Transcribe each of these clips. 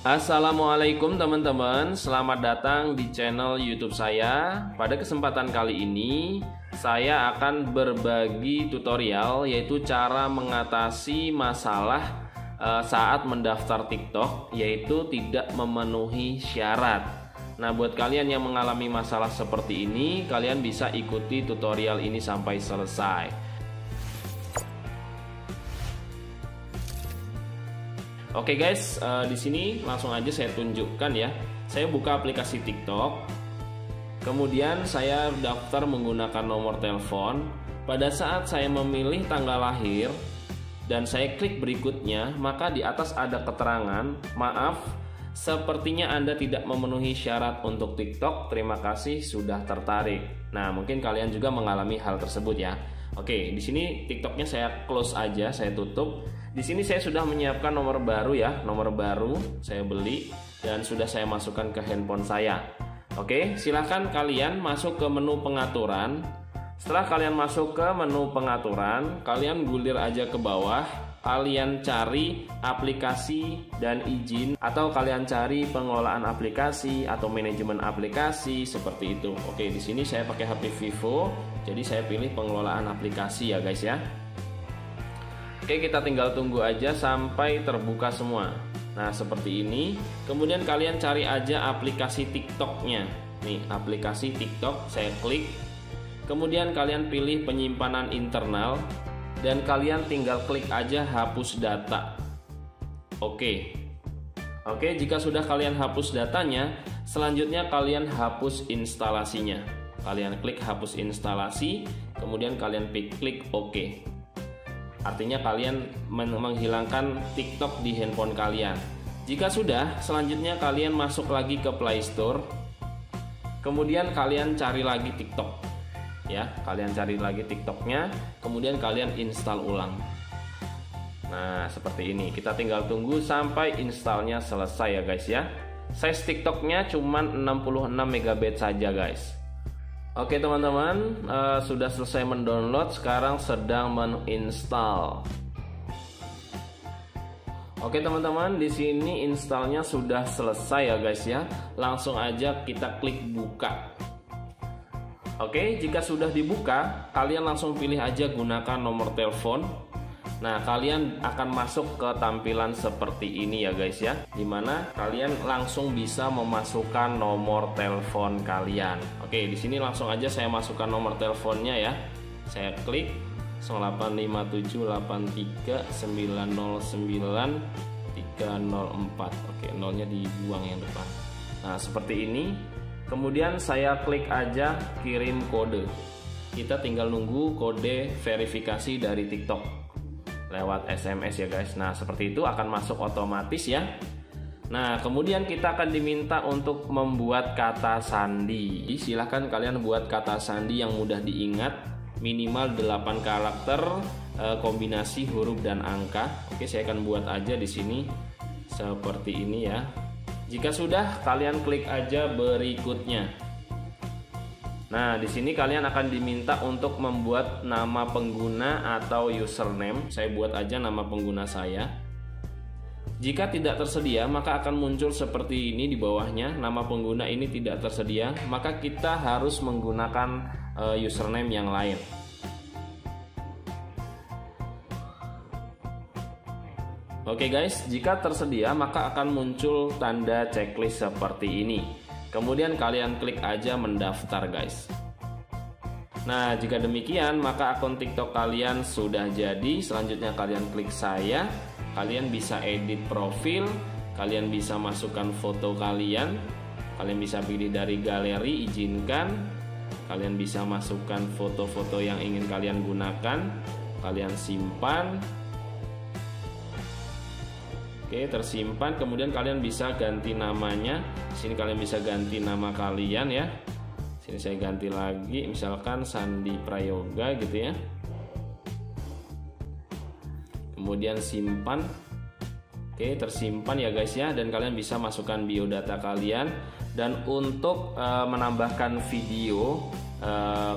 Assalamualaikum teman-teman, selamat datang di channel YouTube saya. Pada kesempatan kali ini saya akan berbagi tutorial, yaitu cara mengatasi masalah saat mendaftar TikTok, yaitu tidak memenuhi syarat. Nah, buat kalian yang mengalami masalah seperti ini, kalian bisa ikuti tutorial ini sampai selesai. Oke guys, di sini langsung aja saya tunjukkan ya. Saya buka aplikasi TikTok, kemudian saya daftar menggunakan nomor telepon. Pada saat saya memilih tanggal lahir dan saya klik berikutnya, maka di atas ada keterangan, maaf, sepertinya Anda tidak memenuhi syarat untuk TikTok. Terima kasih sudah tertarik. Nah, mungkin kalian juga mengalami hal tersebut ya. Oke, di sini TikToknya saya close aja, saya tutup. Di sini saya sudah menyiapkan nomor baru ya, nomor baru saya beli dan sudah saya masukkan ke handphone saya. Oke, silahkan kalian masuk ke menu pengaturan. Setelah kalian masuk ke menu pengaturan, kalian gulir aja ke bawah. Kalian cari aplikasi dan izin, atau kalian cari pengelolaan aplikasi atau manajemen aplikasi seperti itu. Oke, di sini saya pakai HP Vivo, jadi saya pilih pengelolaan aplikasi ya guys ya. Oke, kita tinggal tunggu aja sampai terbuka semua. Nah, seperti ini. Kemudian kalian cari aja aplikasi TikToknya. Nih, aplikasi TikTok, saya klik. Kemudian kalian pilih penyimpanan internal dan kalian tinggal klik aja hapus data. Oke, jika sudah kalian hapus datanya, selanjutnya kalian hapus instalasinya. Kalian klik hapus instalasi, kemudian kalian klik OK. Artinya kalian menghilangkan TikTok di handphone kalian. Jika sudah, selanjutnya kalian masuk lagi ke Play Store. Kemudian kalian cari lagi TikTok. Ya, kalian cari lagi TikToknya, kemudian kalian install ulang. Nah, seperti ini. Kita tinggal tunggu sampai installnya selesai ya guys ya. Size TikToknya cuma 66 MB saja guys. Oke teman-teman, sudah selesai mendownload, sekarang sedang menginstall. Oke teman-teman, di sini installnya sudah selesai ya guys ya. Langsung aja kita klik buka. Oke, jika sudah dibuka, kalian langsung pilih aja gunakan nomor telepon. Nah, kalian akan masuk ke tampilan seperti ini ya guys ya, dimana kalian langsung bisa memasukkan nomor telepon kalian. Oke, di sini langsung aja saya masukkan nomor teleponnya ya. Saya klik 085783909304. Oke, nolnya dibuang yang depan. Nah, seperti ini. Kemudian saya klik aja kirim kode. Kita tinggal nunggu kode verifikasi dari TikTok lewat SMS ya guys. Nah, seperti itu akan masuk otomatis ya. Nah, kemudian kita akan diminta untuk membuat kata sandi. Silahkan kalian buat kata sandi yang mudah diingat, minimal 8 karakter, kombinasi huruf dan angka. Oke, saya akan buat aja di sini seperti ini ya. Jika sudah, kalian klik aja berikutnya. Nah, di sini kalian akan diminta untuk membuat nama pengguna atau username. Saya buat aja nama pengguna saya. Jika tidak tersedia, maka akan muncul seperti ini di bawahnya. Nama pengguna ini tidak tersedia, maka kita harus menggunakan username yang lain. Oke guys, jika tersedia maka akan muncul tanda checklist seperti ini. Kemudian kalian klik aja mendaftar guys. Nah, jika demikian maka akun TikTok kalian sudah jadi. Selanjutnya kalian klik saya. Kalian bisa edit profil, kalian bisa masukkan foto kalian, kalian bisa pilih dari galeri, izinkan. Kalian bisa masukkan foto-foto yang ingin kalian gunakan, kalian simpan. Oke, tersimpan. Kemudian kalian bisa ganti namanya. Di sini kalian bisa ganti nama kalian ya. Sini saya ganti lagi, misalkan Sandi Prayoga gitu ya. Kemudian simpan. Oke, tersimpan ya guys ya. Dan kalian bisa masukkan biodata kalian. Dan untuk menambahkan video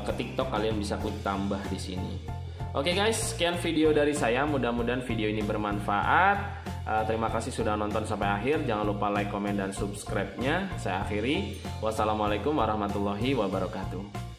ke TikTok, kalian bisa klik tambah di sini. Oke guys, sekian video dari saya. Mudah-mudahan video ini bermanfaat. Terima kasih sudah nonton sampai akhir. Jangan lupa like, komen, dan subscribe-nya. Saya akhiri. Wassalamualaikum warahmatullahi wabarakatuh.